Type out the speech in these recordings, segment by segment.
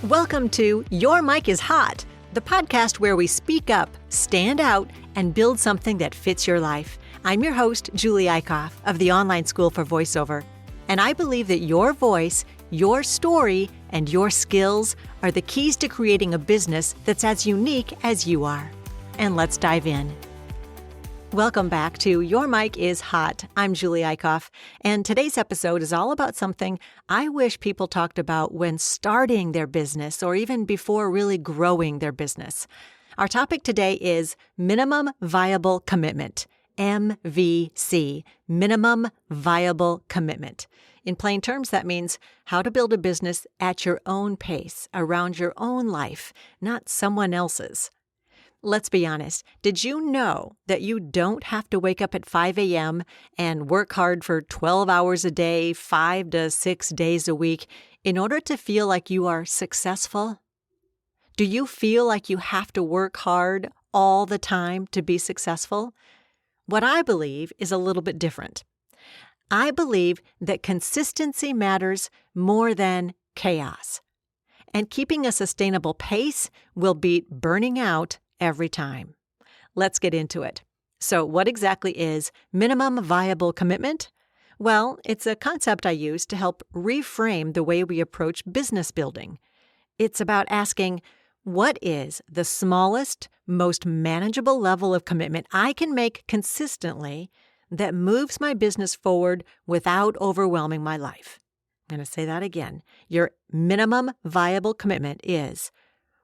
Welcome to Your Mic is Hot, the podcast where we speak up, stand out, and build something that fits your life. I'm your host, Julie Eichhoff of the Online School for Voiceover, and I believe that your voice, your story, and your skills are the keys to creating a business that's as unique as you are. And let's dive in. Welcome back to Your Mic is Hot. I'm Julie Eichhoff, and today's episode is all about something I wish people talked about when starting their business or even before really growing their business. Our topic today is Minimum Viable Commitment, MVC, Minimum Viable Commitment. In plain terms, that means how to build a business at your own pace, around your own life, not someone else's. Let's be honest. Did you know that you don't have to wake up at 5 a.m. and work hard for 12 hours a day, 5 to 6 days a week in order to feel like you are successful? Do you feel like you have to work hard all the time to be successful? What I believe is a little bit different. I believe that consistency matters more than chaos. And keeping a sustainable pace will beat burning out every time. Let's get into it. So what exactly is minimum viable commitment? Well, it's a concept I use to help reframe the way we approach business building. It's about asking, what is the smallest, most manageable level of commitment I can make consistently that moves my business forward without overwhelming my life? I'm going to say that again. Your minimum viable commitment is,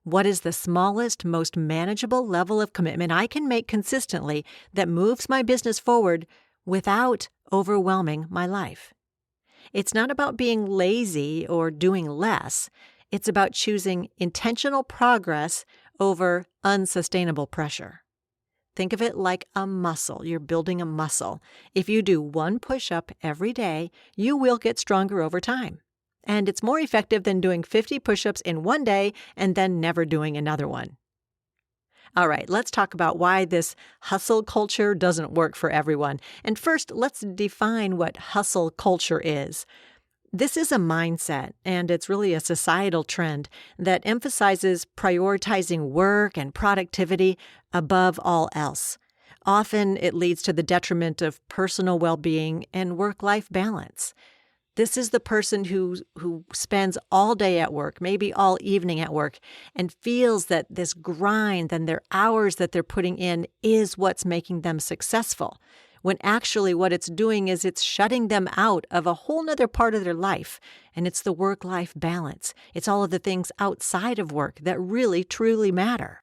what is the smallest, most manageable level of commitment I can make consistently that moves my business forward without overwhelming my life? It's not about being lazy or doing less. It's about choosing intentional progress over unsustainable pressure. Think of it like a muscle. You're building a muscle. If you do one push-up every day, you will get stronger over time. And it's more effective than doing 50 push-ups in one day and then never doing another one. All right, let's talk about why this hustle culture doesn't work for everyone. And first, let's define what hustle culture is. This is a mindset, and it's really a societal trend that emphasizes prioritizing work and productivity above all else. Often, it leads to the detriment of personal well-being and work-life balance. This is the person who spends all day at work, maybe all evening at work, and feels that this grind and their hours that they're putting in is what's making them successful, when actually what it's doing is it's shutting them out of a whole nother part of their life, and it's the work-life balance. It's all of the things outside of work that really, truly matter.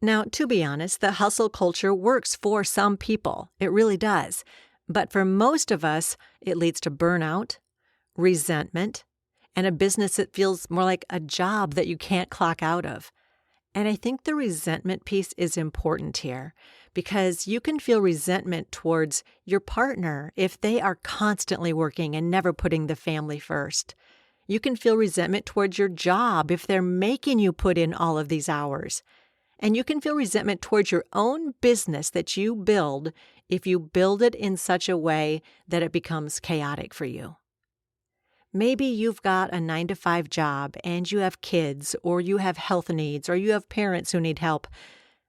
Now, to be honest, the hustle culture works for some people. It really does. But for most of us, it leads to burnout, resentment, and a business that feels more like a job that you can't clock out of. And I think the resentment piece is important here because you can feel resentment towards your partner if they are constantly working and never putting the family first. You can feel resentment towards your job if they're making you put in all of these hours. And you can feel resentment towards your own business that you build if you build it in such a way that it becomes chaotic for you. Maybe you've got a 9-to-5 job and you have kids, or you have health needs, or you have parents who need help,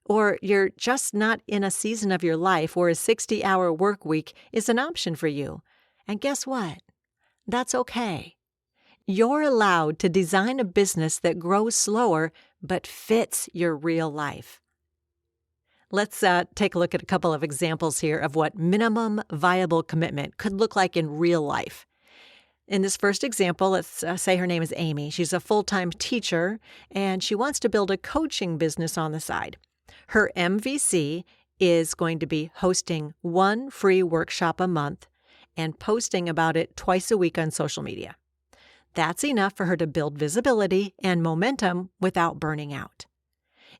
or you're just not in a season of your life where a 60-hour work week is an option for you. And guess what? That's okay. You're allowed to design a business that grows slower but fits your real life. Let's take a look at a couple of examples here of what minimum viable commitment could look like in real life. In this first example, let's say her name is Amy. She's a full-time teacher, and she wants to build a coaching business on the side. Her MVC is going to be hosting one free workshop a month and posting about it twice a week on social media. That's enough for her to build visibility and momentum without burning out.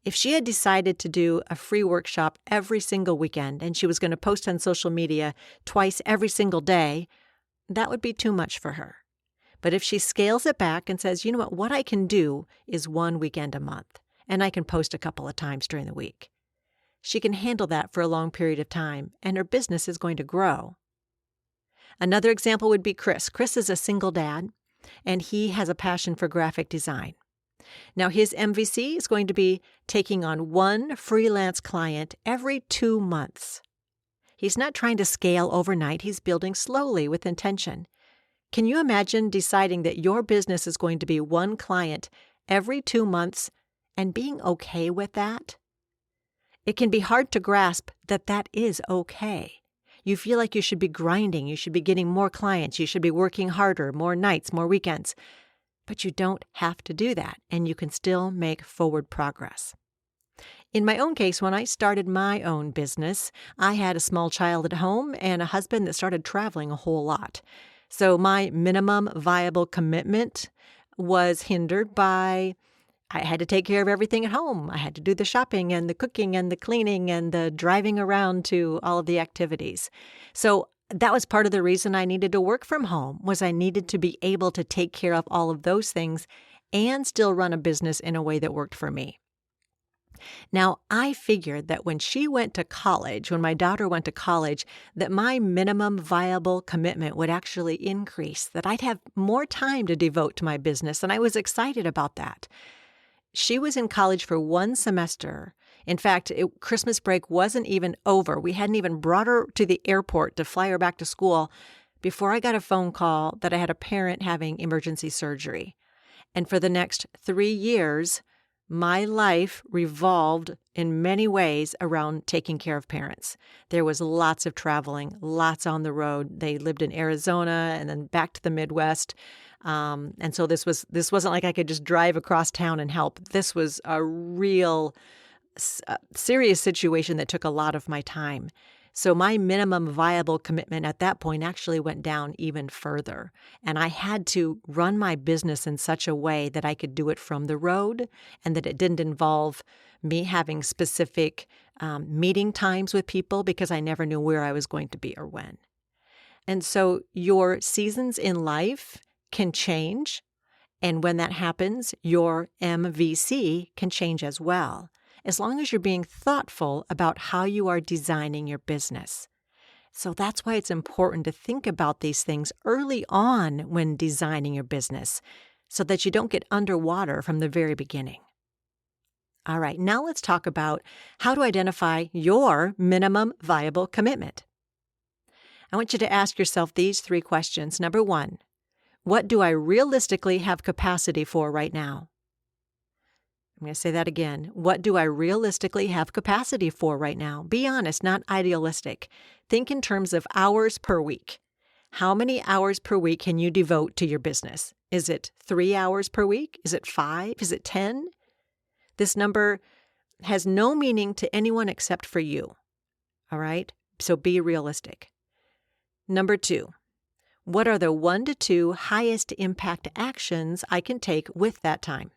If she had decided to do a free workshop every single weekend and she was going to post on social media twice every single day, that would be too much for her. But if she scales it back and says, you know what I can do is one weekend a month, and I can post a couple of times during the week. She can handle that for a long period of time, and her business is going to grow. Another example would be Chris. Chris is a single dad, and he has a passion for graphic design. Now, his MVC is going to be taking on one freelance client every 2 months. He's not trying to scale overnight. He's building slowly with intention. Can you imagine deciding that your business is going to be one client every 2 months and being okay with that? It can be hard to grasp that that is okay. You feel like you should be grinding, you should be getting more clients, you should be working harder, more nights, more weekends. But you don't have to do that, and you can still make forward progress. In my own case, when I started my own business, I had a small child at home and a husband that started traveling a whole lot. So my minimum viable commitment was hindered by I had to take care of everything at home. I had to do the shopping and the cooking and the cleaning and the driving around to all of the activities. So that was part of the reason I needed to work from home, was I needed to be able to take care of all of those things and still run a business in a way that worked for me. Now, I figured that when she went to college, when my daughter went to college, that my minimum viable commitment would actually increase, that I'd have more time to devote to my business, and I was excited about that. She was in college for 1 semester. In fact, Christmas break wasn't even over. We hadn't even brought her to the airport to fly her back to school before I got a phone call that I had a parent having emergency surgery. And for the next 3 years, my life revolved in many ways around taking care of parents. There was lots of traveling, lots on the road. They lived in Arizona and then back to the Midwest. And so this wasn't like I could just drive across town and help. This was a real serious situation that took a lot of my time. So my minimum viable commitment at that point actually went down even further. And I had to run my business in such a way that I could do it from the road and that it didn't involve me having specific meeting times with people because I never knew where I was going to be or when. And so your seasons in life can change. And when that happens, your MVC can change as well, as long as you're being thoughtful about how you are designing your business. So that's why it's important to think about these things early on when designing your business so that you don't get underwater from the very beginning. All right, now let's talk about how to identify your minimum viable commitment. I want you to ask yourself these 3 questions. Number 1, what do I realistically have capacity for right now? I'm going to say that again. What do I realistically have capacity for right now? Be honest, not idealistic. Think in terms of hours per week. How many hours per week can you devote to your business? Is it 3 hours per week? Is it 5? Is it 10? This number has no meaning to anyone except for you. All right? So be realistic. Number 2, what are the 1 to 2 highest impact actions I can take with that time?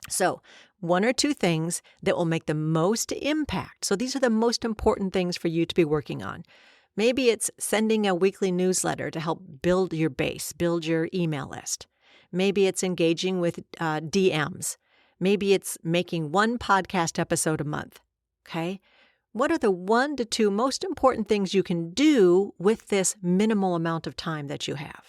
So 1 or 2 things that will make the most impact. So these are the most important things for you to be working on. Maybe it's sending a weekly newsletter to help build your base, build your email list. Maybe it's engaging with DMs. Maybe it's making 1 podcast episode a month. Okay? What are the 1 to 2 most important things you can do with this minimal amount of time that you have?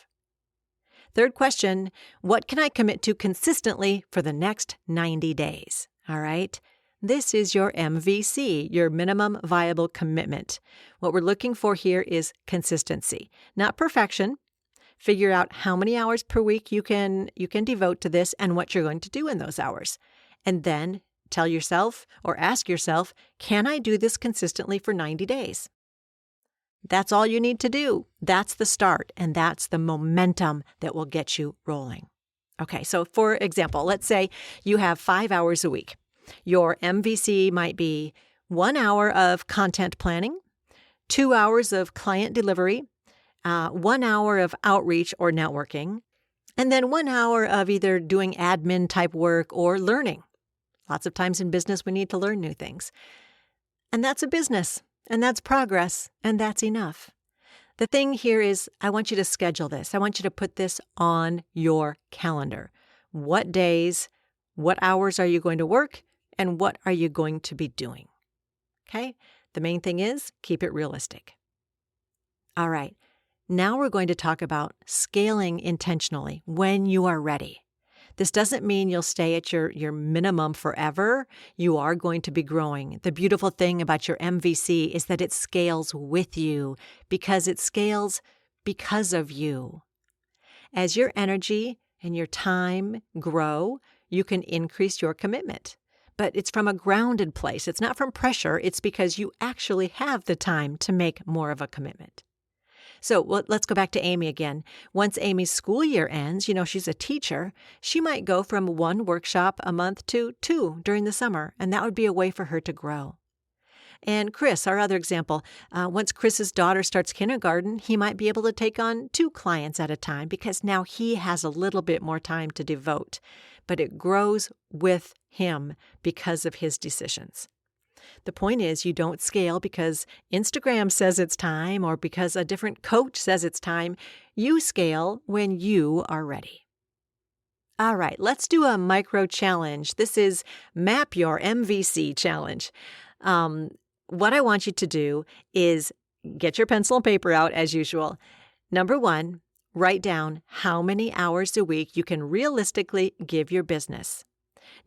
Third question, what can I commit to consistently for the next 90 days? All right? This is your MVC, your minimum viable commitment. What we're looking for here is consistency, not perfection. Figure out how many hours per week you can devote to this and what you're going to do in those hours. And then tell yourself or ask yourself, can I do this consistently for 90 days? That's all you need to do. That's the start, and that's the momentum that will get you rolling. Okay, so for example, let's say you have 5 hours a week. Your MVC might be 1 hour of content planning, 2 hours of client delivery, 1 hour of outreach or networking, and then 1 hour of either doing admin type work or learning. Lots of times in business, we need to learn new things. And that's a business. And that's progress, and that's enough. The thing here is I want you to schedule this. I want you to put this on your calendar. What days, what hours are you going to work, and what are you going to be doing? Okay? The main thing is keep it realistic. All right. Now we're going to talk about scaling intentionally when you are ready. This doesn't mean you'll stay at your minimum forever. You are going to be growing. The beautiful thing about your MVC is that it scales with you because it scales because of you. As your energy and your time grow, you can increase your commitment. But it's from a grounded place. It's not from pressure. It's because you actually have the time to make more of a commitment. So let's go back to Amy again. Once Amy's school year ends, she's a teacher, she might go from 1 workshop a month to 2 during the summer, and that would be a way for her to grow. And Chris, our other example, once Chris's daughter starts kindergarten, he might be able to take on 2 clients at a time because now he has a little bit more time to devote. But it grows with him because of his decisions. The point is, you don't scale because Instagram says it's time or because a different coach says it's time. You scale when you are ready. All right, let's do a micro challenge. This is Map Your MVC challenge. What I want you to do is get your pencil and paper out as usual. Number 1, write down how many hours a week you can realistically give your business.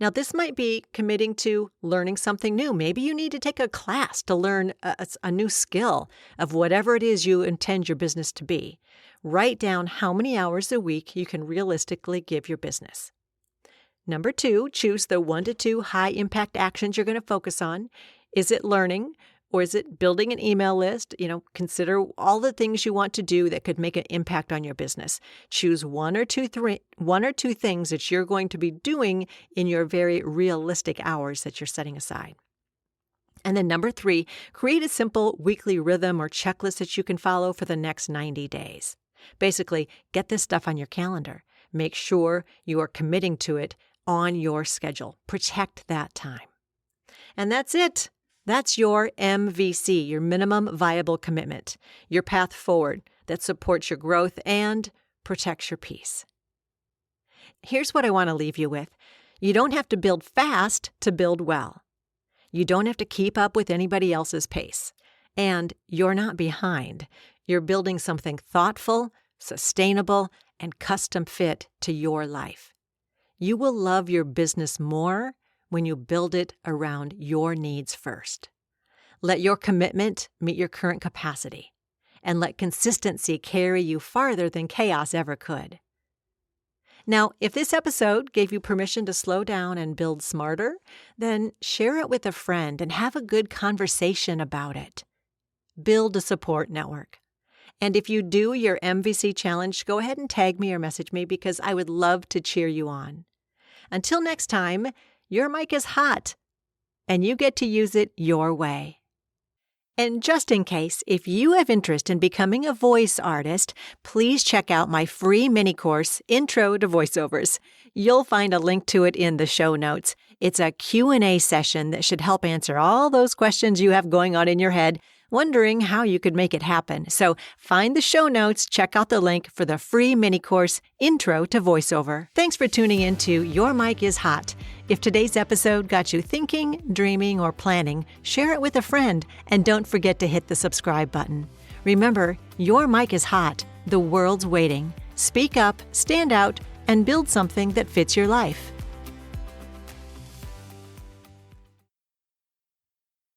Now, this might be committing to learning something new. Maybe you need to take a class to learn a new skill of whatever it is you intend your business to be. Write down how many hours a week you can realistically give your business. Number 2, choose the 1 to 2 high-impact actions you're going to focus on. Is it learning? Or is it building an email list? Consider all the things you want to do that could make an impact on your business. Choose one or two things that you're going to be doing in your very realistic hours that you're setting aside. And then number 3, create a simple weekly rhythm or checklist that you can follow for the next 90 days. Basically, get this stuff on your calendar. Make sure you are committing to it on your schedule. Protect that time. And that's it. That's your MVC, your minimum viable commitment, your path forward that supports your growth and protects your peace. Here's what I want to leave you with. You don't have to build fast to build well. You don't have to keep up with anybody else's pace. And you're not behind. You're building something thoughtful, sustainable, and custom fit to your life. You will love your business more when you build it around your needs first. Let your commitment meet your current capacity, and let consistency carry you farther than chaos ever could. Now, if this episode gave you permission to slow down and build smarter, then share it with a friend and have a good conversation about it. Build a support network. And if you do your MVC challenge, go ahead and tag me or message me because I would love to cheer you on. Until next time, your mic is hot, and you get to use it your way. And just in case, if you have interest in becoming a voice artist, please check out my free mini course, Intro to Voiceovers. You'll find a link to it in the show notes. It's a Q&A session that should help answer all those questions you have going on in your head, wondering how you could make it happen. So find the show notes, check out the link for the free mini course, Intro to Voiceover. Thanks for tuning in to Your Mic is Hot. If today's episode got you thinking, dreaming, or planning, share it with a friend, and don't forget to hit the subscribe button. Remember, your mic is hot. The world's waiting. Speak up, stand out, and build something that fits your life.